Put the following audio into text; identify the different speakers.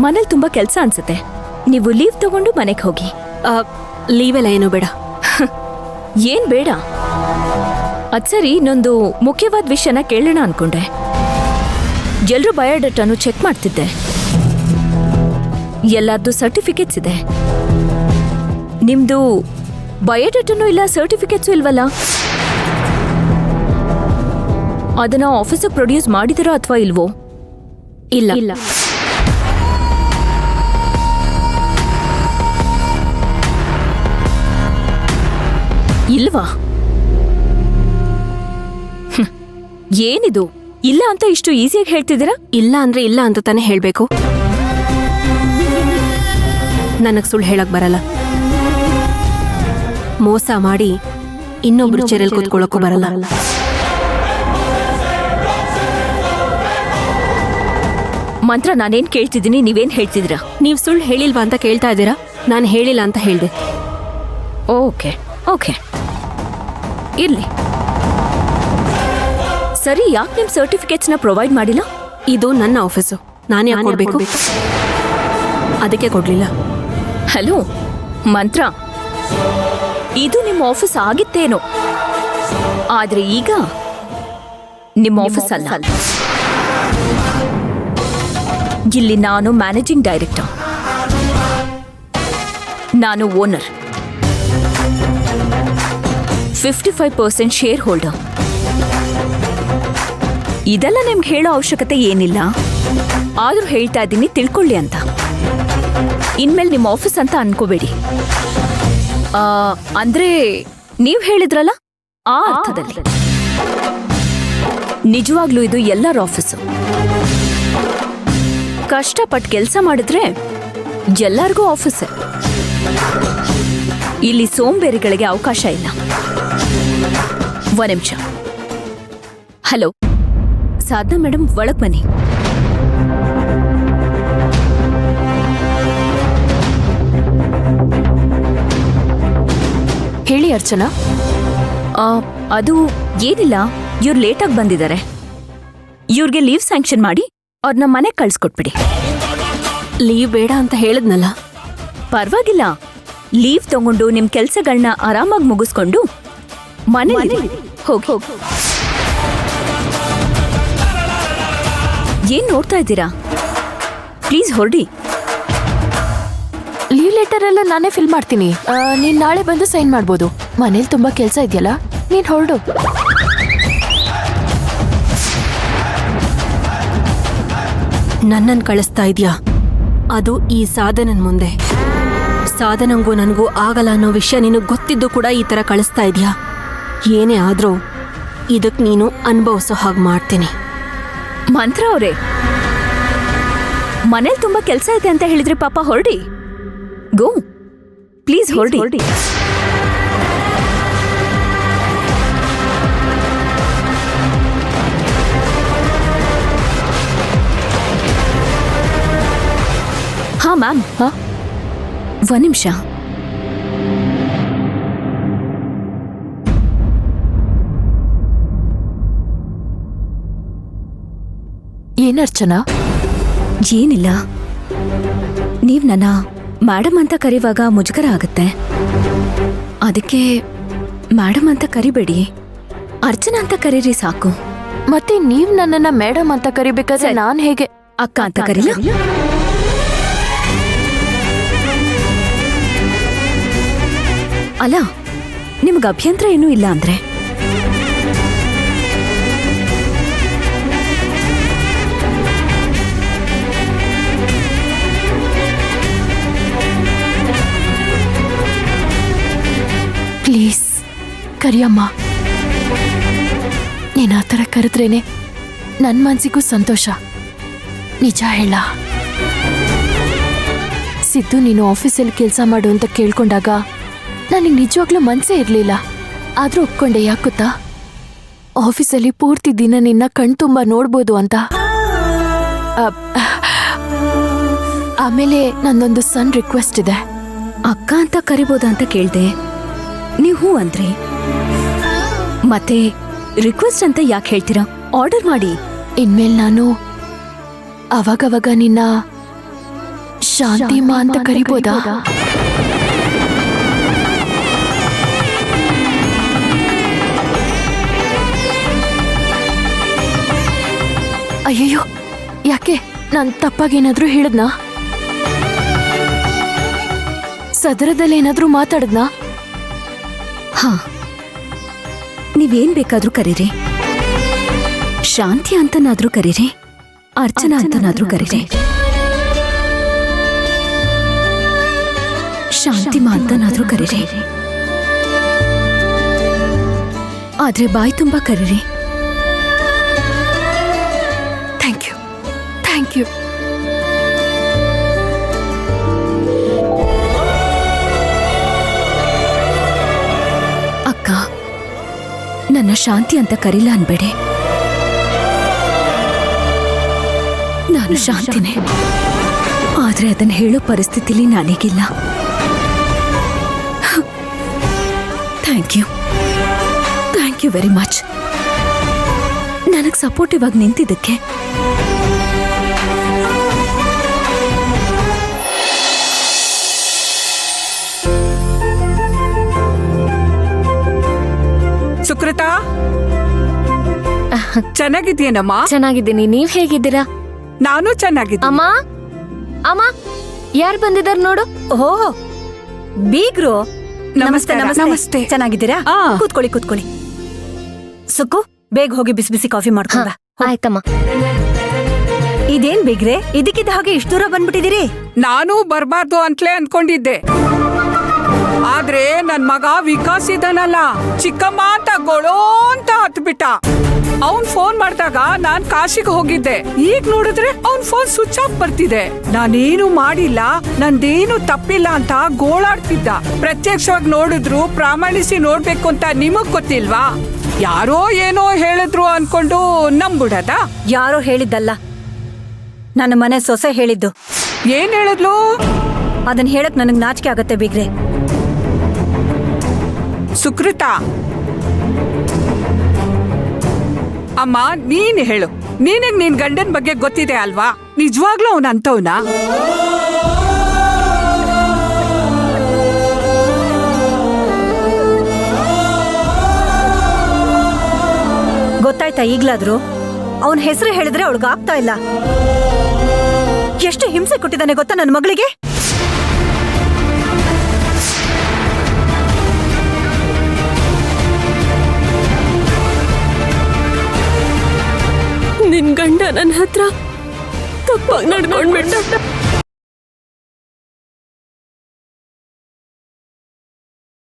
Speaker 1: ಮನೇಲಿ ತುಂಬಾ ಕೆಲಸ ಅನ್ಸುತ್ತೆ. ನೀವು ಲೀವ್ ತಗೊಂಡು ಮನೆಗೆ ಹೋಗಿ.
Speaker 2: ಲೀವ್ ಎಲ್ಲ ಏನೂ ಬೇಡ.
Speaker 1: ಏನ್ ಬೇಡ? ಅದ್ ಸರಿ, ಇನ್ನೊಂದು ಮುಖ್ಯವಾದ ವಿಷಯನ ಕೇಳೋಣ ಅನ್ಕೊಂಡೆ. ಎಲ್ರೂ ಬಯೋಡೇಟಾನು ಚೆಕ್ ಮಾಡ್ತಿದ್ದೆ. ಎಲ್ಲಾರ್ದು ಸರ್ಟಿಫಿಕೇಟ್ಸ್ ಇದೆ. ನಿಮ್ದು ಬಯೋಡೇಟಾನು ಇಲ್ಲ, ಸರ್ಟಿಫಿಕೇಟ್ಸು ಇಲ್ವಲ್ಲ? ಅದನ್ನ ಆಫೀಸಿಗೆ ಪ್ರೊಡ್ಯೂಸ್ ಮಾಡಿದಿರೋ ಅಥವಾ ಇಲ್ವೋ?
Speaker 2: ಇಲ್ಲ.
Speaker 1: ಇಲ್ವಾ? ಏನಿದು? ಇಲ್ಲ ಅಂತ ಇಷ್ಟು ಈಸಿಯಾಗಿ ಹೇಳ್ತಿದ್ದೀರಾ?
Speaker 2: ಇಲ್ಲ ಅಂದ್ರೆ ಇಲ್ಲ ಅಂತ ತಾನೇ ಹೇಳ್ಬೇಕು. ನನಗ್ ಸುಳ್ಳು ಹೇಳಕ್ ಬರಲ್ಲ. ಮೋಸ ಮಾಡಿ ಇನ್ನೊಬ್ರು ಚೆರೆಲ್ ಕೂತ್ಕೊಳ್ಳೋಕ್ಕೂ ಬರಲ್ಲ.
Speaker 1: ಮಂತ್ರ, ನಾನೇನ್ ಕೇಳ್ತಿದ್ದೀನಿ, ನೀವೇನ್ ಹೇಳ್ತಿದ್ದೀರಾ?
Speaker 2: ನೀವ್ ಸುಳ್ಳು ಹೇಳಿಲ್ವಾ ಅಂತ ಕೇಳ್ತಾ ಇದ್ದೀರಾ? ನಾನು ಹೇಳಿಲ್ಲ ಅಂತ ಹೇಳ್ದೆ.
Speaker 1: ಓಕೆ ಓಕೆ, ಇರ್ಲಿ. ಸರಿ, ಯಾಕೆ ನಿಮ್ ಸರ್ಟಿಫಿಕೇಟ್ಸ್ನ ಪ್ರೊವೈಡ್ ಮಾಡಿಲ್ಲ?
Speaker 2: ಇದು ನನ್ನ ಆಫೀಸು, ನಾನು ಯಾಕೆ ಕೊಡ್ಬೇಕು? ಅದಕ್ಕೆ ಕೊಡ್ಲಿಲ್ಲ.
Speaker 1: ಹಲೋ ಮಂತ್ರ, ಇದು ನಿಮ್ಮ ಆಫೀಸ್ ಆಗಿತ್ತೇನೋ, ಆದ್ರೆ ಈಗ ನಿಮ್ಮ ಆಫೀಸ್ ಅಲ್ಲ. ಇಲ್ಲಿ ನಾನು ಮ್ಯಾನೇಜಿಂಗ್ ಡೈರೆಕ್ಟರ್, ನಾನು ಓನರ್, 55% ಶೇರ್ ಹೋಲ್ಡರ್. ಇದೆಲ್ಲ ನಿಮ್ಗೆ ಹೇಳೋ ಅವಶ್ಯಕತೆ ಏನಿಲ್ಲ, ಆದ್ರೂ ಹೇಳ್ತಾ ಇದ್ದೀನಿ ತಿಳ್ಕೊಳ್ಳಿ ಅಂತ. ಇನ್ಮೇಲೆ ನಿಮ್ಮ ಆಫೀಸ್ ಅಂತ ಅನ್ಕೋಬೇಡಿ. ಅಂದ್ರೆ ನೀವ್ ಹೇಳಿದ್ರಲ್ಲ ಆ ಅರ್ಥದಲ್ಲಿ. ನಿಜವಾಗ್ಲೂ ಇದು ಎಲ್ಲರ ಆಫೀಸು. ಕಷ್ಟಪಟ್ಟು ಕೆಲಸ ಮಾಡಿದ್ರೆ ಎಲ್ಲರಿಗೂ ಆಫೀಸೇ. ಇಲ್ಲಿ ಸೋಂಬೇರಿಗಳಿಗೆ ಅವಕಾಶ ಇಲ್ಲ. ಒಂದ್ ನಿಮಿಷ. ಹಲೋ ಸಾಧನಾ ಮೇಡಮ್, ಒಳಗ್ ಬನ್ನಿ.
Speaker 2: ಹೇಳಿ ಅರ್ಚನಾ.
Speaker 1: ಅದು ಏನಿಲ್ಲ, ಇವ್ರು ಲೇಟಾಗಿ ಬಂದಿದ್ದಾರೆ. ಇವ್ರಿಗೆ ಲೀವ್ ಸ್ಯಾಂಕ್ಷನ್ ಮಾಡಿ ಅವ್ರನ್ನ ಮನೆಗೆ ಕಳ್ಸ್ಕೊಟ್ಬಿಡಿ.
Speaker 2: ಲೀವ್ ಬೇಡ ಅಂತ ಹೇಳಿದ್ನಲ್ಲ.
Speaker 1: ಪರವಾಗಿಲ್ಲ, ಲೀವ್ ತಗೊಂಡು ನಿಮ್ ಕೆಲ್ಸಗಳನ್ನ ಆರಾಮಾಗಿ ಮುಗಿಸ್ಕೊಂಡು ಮನೆಗೆ ಹೋಗಿ. ಏನ್ ನೋಡ್ತಾ ಇದ್ದೀರಾ? ಪ್ಲೀಸ್ ಹೊರಡಿ.
Speaker 3: ಲೀವ್ ಲೆಟರ್ ಎಲ್ಲ ನಾನೇ ಫಿಲ್ ಮಾಡ್ತೀನಿ. ನೀನ್ ನಾಳೆ ಬಂದು ಸೈನ್ ಮಾಡ್ಬೋದು. ಮನೇಲಿ ತುಂಬಾ ಕೆಲಸ ಇದೆಯಲ್ಲ, ನೀನ್ ಹೊರಡು.
Speaker 2: ನನ್ನನ್ನು ಕಳಿಸ್ತಾ ಇದ್ಯಾ? ಅದು ಈ ಸಾಧನನ್ ಮುಂದೆ. ಸಾಧನಂಗೂ ನನಗೂ ಆಗಲ್ಲ ಅನ್ನೋ ವಿಷಯ ನಿನಗೆ ಗೊತ್ತಿದ್ದು ಕೂಡ ಈ ಥರ ಕಳಿಸ್ತಾ ಇದ್ಯಾ? ಏನೇ ಆದ್ರೂ ಇದಕ್ಕೆ ನೀನು ಅನುಭವಿಸೋ ಹಾಗೆ ಮಾಡ್ತೀನಿ.
Speaker 1: ಮಂತ್ರ ಅವರೇ, ಮನೇಲಿ ತುಂಬಾ ಕೆಲಸ ಇದೆ ಅಂತ ಹೇಳಿದ್ರೆ ಪಾಪ, ಹೊರಡಿ. ಗೋ ಪ್ಲೀಸ್, ಹೊರಡಿ. ಹಾ ಮ್ಯಾಮ್, ಒಂದ್ ನಿಮಿಷ.
Speaker 3: ಏನರ್ಚನಾ?
Speaker 1: ಏನಿಲ್ಲ, ನೀವ್ ನನ್ನ ಮೇಡಮ್ ಅಂತ ಕರೆಯುವಾಗ ಮುಜುಗರ ಆಗುತ್ತೆ. ಅದಕ್ಕೆ ಮೇಡಮ್ ಅಂತ ಕರಿಬೇಡಿ, ಅರ್ಚನಾ ಅಂತ ಕರೀರಿ ಸಾಕು.
Speaker 3: ಮತ್ತೆ ನೀವ್ ನನ್ನನ್ನ ಮೇಡಮ್ ಅಂತ ಕರಿಬೇಕಾದ್ರೆ ನಾನ್ ಹೇಗೆ
Speaker 1: ಅಕ್ಕ ಅಂತ ಕರೀಲ? ಅಲ್ಲ, ನಿಮ್ಗೆ ಅಭ್ಯಂತರ ಏನೂ ಇಲ್ಲ ಅಂದ್ರೆ?
Speaker 3: ಪ್ಲೀಸ್ ಕರಿಯಮ್ಮ. ನೀನ್ ಆ ಥರ ಕರೆದ್ರೇನೆ ನನ್ನ ಮನ್ಸಿಗೂ ಸಂತೋಷ. ನಿಜ ಹೇಳ, ಸಿದ್ದು ನೀನು ಆಫೀಸಲ್ಲಿ ಕೆಲಸ ಮಾಡು ಅಂತ ಕೇಳ್ಕೊಂಡಾಗ ನನಗೆ ನಿಜವಾಗ್ಲೂ ಮನಸ್ಸೇ ಇರಲಿಲ್ಲ. ಆದರೂ ಒಪ್ಕೊಂಡೆ. ಯಾಕೆ ಗೊತ್ತಾ? ಆಫೀಸಲ್ಲಿ ಪೂರ್ತಿ ದಿನ ನಿನ್ನ ಕಣ್ತುಂಬ ನೋಡ್ಬೋದು ಅಂತ. ಆಮೇಲೆ ನನ್ನೊಂದು ಸಣ್ಣ ರಿಕ್ವೆಸ್ಟ್ ಇದೆ.
Speaker 1: ಅಕ್ಕ ಅಂತ ಕರಿಬೋದಾ ಅಂತ ಕೇಳ್ದೆ, ನೀವು ಹೂ ಅಂದ್ರಿ. ಮತ್ತೆ ರಿಕ್ವೆಸ್ಟ್ ಅಂತ ಯಾಕೆ ಹೇಳ್ತೀರಾ? ಆರ್ಡರ್ ಮಾಡಿ.
Speaker 3: ಇನ್ಮೇಲೆ ನಾನು ಅವಾಗವಾಗ ನಿನ್ನ ಶಾಂತಿಮಾ ಅಂತ ಕರಿಬೋದಾ? ಅಯ್ಯಯ್ಯೋ, ಯಾಕೆ ನಾನ್ ತಪ್ಪಾಗೇನಾದ್ರೂ ಹೇಳಿದ್ನಾ? ಸದರದಲ್ಲಿ ಏನಾದ್ರೂ ಮಾತಾಡದ್ನಾ?
Speaker 1: ಹಾ, ನೀವೇನ್ ಬೇಕಾದ್ರೂ ಕರೀರಿ. ಶಾಂತಿ ಅಂತನಾದ್ರೂ ಕರೀರಿ, ಅರ್ಚನಾ ಅಂತನಾದ್ರೂ ಕರೀರಿ, ಶಾಂತಿಮಾ ಅಂತನಾದ್ರೂ ಕರೀರಿ. ಆದ್ರೆ ಬಾಯಿ ತುಂಬಾ ಕರೀರಿ.
Speaker 3: Thank you, thank you.
Speaker 1: ಅಕ್ಕ, ನನ್ನ ಶಾಂತಿ ಅಂತ ಕರೀಲ ಅನ್ಬೇಡಿ. ನಾನು ಶಾಂತಿನೇ, ಆದ್ರೆ ಅದನ್ನ ಹೇಳೋ ಪರಿಸ್ಥಿತಿಲಿ ನಾನೀಗಿಲ್ಲ. Thank you, thank you very much ನನಗ್ ಸಪೋರ್ಟಿವ್ ಆಗಿ ನಿಂತಿದ್ದಕ್ಕೆ.
Speaker 4: ಸುಕೃತ, ಚೆನ್ನಾಗಿದ್ಯೇನಮ್ಮ?
Speaker 3: ಚೆನ್ನಾಗಿದ್ದೀನಿ, ನೀವ್ ಹೇಗಿದ್ದೀರಾ?
Speaker 4: ನಾನು ಚೆನ್ನಾಗಿದ್ದೀನಿ.
Speaker 3: ಅಮ್ಮ, ಅಮ್ಮ, ಯಾರು ಬಂದಿದಾರ್ ನೋಡು.
Speaker 5: ಓಹ್, ಬೀಗ್ರು. ನಮಸ್ತೆ.
Speaker 4: ನಮಸ್ತೆ.
Speaker 5: ಚೆನ್ನಾಗಿದ್ದೀರಾ?
Speaker 4: ಆ.
Speaker 5: ಕೂತ್ಕೊಳ್ಳಿ. ಸುಕ್ಕು, ಬೇಗ ಹೋಗಿ ಬಿಸಿ ಬಿಸಿ ಕಾಫಿ ಮಾಡ್ಕೊಂಡ.
Speaker 3: ಆಯ್ತಮ್ಮ.
Speaker 5: ಇದೇನ್ ಬೀಗ್ರೆ, ಇದಕ್ಕಿದ್ದ ಹಾಗೆ ಇಷ್ಟು ದೂರ ಬಂದ್ಬಿಟ್ಟಿದ್ದೀರಿ?
Speaker 4: ನಾನು ಬರ್ಬಾರ್ದು ಅಂತಲೇ ಅನ್ಕೊಂಡಿದ್ದೆ. ಆದ್ರೆ ನನ್ ಮಗ ವಿಕಾಸ್ ಇದಾನಲ್ಲ, ಚಿಕ್ಕಮ್ಮ ಅಂತ ಗೊಳೋ ಅಂತ ಹತ್ಬಿಟ್ಟ. ಅವನ್ ಫೋನ್ ಮಾಡಿದಾಗ ನಾನ್ ಕಾಶಿಗೆ ಹೋಗಿದ್ದೆ. ಈಗ ನೋಡಿದ್ರೆ ಅವನ್ ಫೋನ್ ಸ್ವಿಚ್ ಆಫ್ ಬರ್ತಿದೆ. ನಾನೇನು ಮಾಡಿಲ್ಲ, ನಂದೇನು ತಪ್ಪಿಲ್ಲ ಅಂತ ಗೋಳಾಡ್ತಿದ್ದ. ಪ್ರತ್ಯಕ್ಷವಾಗಿ ನೋಡಿದ್ರು ಪ್ರಾಮಾಣಿಸಿ ನೋಡ್ಬೇಕು ಅಂತ ನಿಮಗ್ ಗೊತ್ತಿಲ್ವಾ? ಯಾರೋ ಏನೋ ಹೇಳಿದ್ರು ಅನ್ಕೊಂಡು ನಂಬಿಡದ?
Speaker 5: ಯಾರೋ ಹೇಳಿದ್ದಲ್ಲ, ನನ್ನ ಮನೆ ಸೊಸೆ ಹೇಳಿದ್ದು.
Speaker 4: ಏನ್ ಹೇಳಿದ್ಲು?
Speaker 5: ಅದನ್ನ ಹೇಳಕ್ ನನಗ್ ನಾಚಿಕೆ ಆಗತ್ತೆ ಬೀಗ್ರೆ.
Speaker 4: ಸುಕೃತ, ಅಮ್ಮ ನೀನ್ ಹೇಳು, ನಿನಗ್ ನಿನ್ ಗಂಡನ್ ಬಗ್ಗೆ ಗೊತ್ತಿದೆ ಅಲ್ವಾ? ನಿಜವಾಗ್ಲೂ ಅವನ ಅಂತವ್ನ?
Speaker 5: ಗೊತ್ತಾಯ್ತಾ ಈಗ್ಲಾದ್ರು? ಅವನ್ ಹೆಸರು ಹೇಳಿದ್ರೆ ಅವಳಿಗೆ ಆಗ್ತಾ ಇಲ್ಲ. ಎಷ್ಟು ಹಿಂಸೆ ಕೊಟ್ಟಿದ್ದಾನೆ ಗೊತ್ತಾ ನನ್ನ ಮಗಳಿಗೆ?
Speaker 2: ನಿನ್ ಗಂಡ ನನ್ನ ಹತ್ರ ತಪ್ಪಾಗಿ ನಡ್ಕೊಂಡ್ಬಿಟ್ಟ.